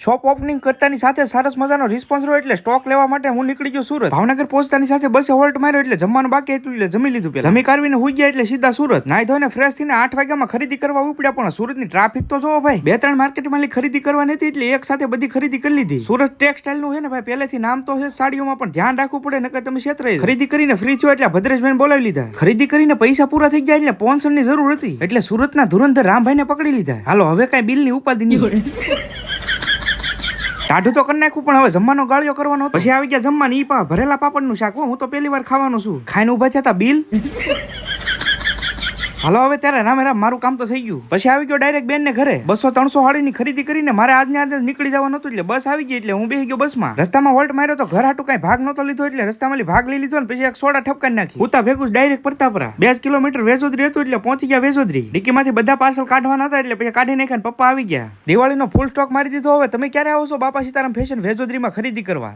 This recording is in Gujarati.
શોપ ઓપનિંગ કરતાની સાથે સરસ મજાનો રિસ્પોન્સ રહ્યો એટલે સ્ટોક લેવા માટે હું નીકળી ગયો સુરત. ભાવનગર પહોંચતાની સાથે બસે હોલ્ટ માર્યો એટલે જમવાનું બાકી હતું એટલે જમી લીધું. પહેલા જમી કાઢીને હુઈ ગયા એટલે સીધા સુરત. નાઈ ધોઈને ફ્રેશ થઈને 8 વાગ્યામાં ખરીદી કરવા ઉપડ્યા. પણ સુરતની ટ્રાફિક તો જોવો ભાઈ, 2-3 માર્કેટમાં ખરીદી કરવાની હતી એટલે એક સાથે બધી ખરીદી કરી લીધી. સુરત ટેક્સટાઇલ નું છે ને ભાઈ, પહેલેથી નામ તો છે, સાડીઓમાં પણ ધ્યાન રાખવું પડે નકર તમે છેતરાઈ. ખરીદી કરીને ફ્રી થયો એટલે ભદ્રેશભાઈને બોલાવી લીધા. ખરીદી કરીને પૈસા પૂરા થઈ ગયા એટલે પોન્સનની જરૂર હતી એટલે સુરતના ધુરંધર રામભાઈને પકડી લીધા. હાલો હવે કઈ બિલની ઉપાધિ નહીં. ટાઢું તો કરી નાખ્યું પણ હવે જમવાનો ગાળિયો કરવાનો. પછી આવી ગયા જમવાની. ઈ ભરેલા પાપડનું શાક. હું તો પહેલી વાર ખાવાનું છું. ખાઈને ઉભા થયા બિલ. હાલો હવે ત્યારે રામે રામ મારું કામ તો થઈ ગયું. પછી આવી ગયો ડાયરેક્ટ બેન ને ઘરે. 200-300 સાડીની ખરીદી કરીને મારે આજને આજે નીકળી જવાનું હતું એટલે બસ આવી ગઈ એટલે હું બેસી ગયો બસમાં. રસ્તામાં હોલ્ટ માર્યો તો ઘર હાટું કઈ ભાગ નતો લીધો એટલે રસ્તામાં ભાગ લઈ લીધો ને પછી એક સોડા ઠપકારી નાખી. ઉતા ભેગું ડાયરેક્ટ પ્રતાપરા 2 કિલોમીટર વેજોદરી હતું એટલે પહોંચી ગયા વેજોદરી. ડીકીમાંથી બધા પાર્સલ કાઢવાના હતા એટલે પછી કાઢી નાખ્યા. પપ્પા આવી ગયા. દિવાળીનો ફૂલ સ્ટોક મારી દીધો. હવે તમે ક્યારે આવો છો બાપા સીતારામ ફેશન વેજોદરીમાં ખરીદી કરવા?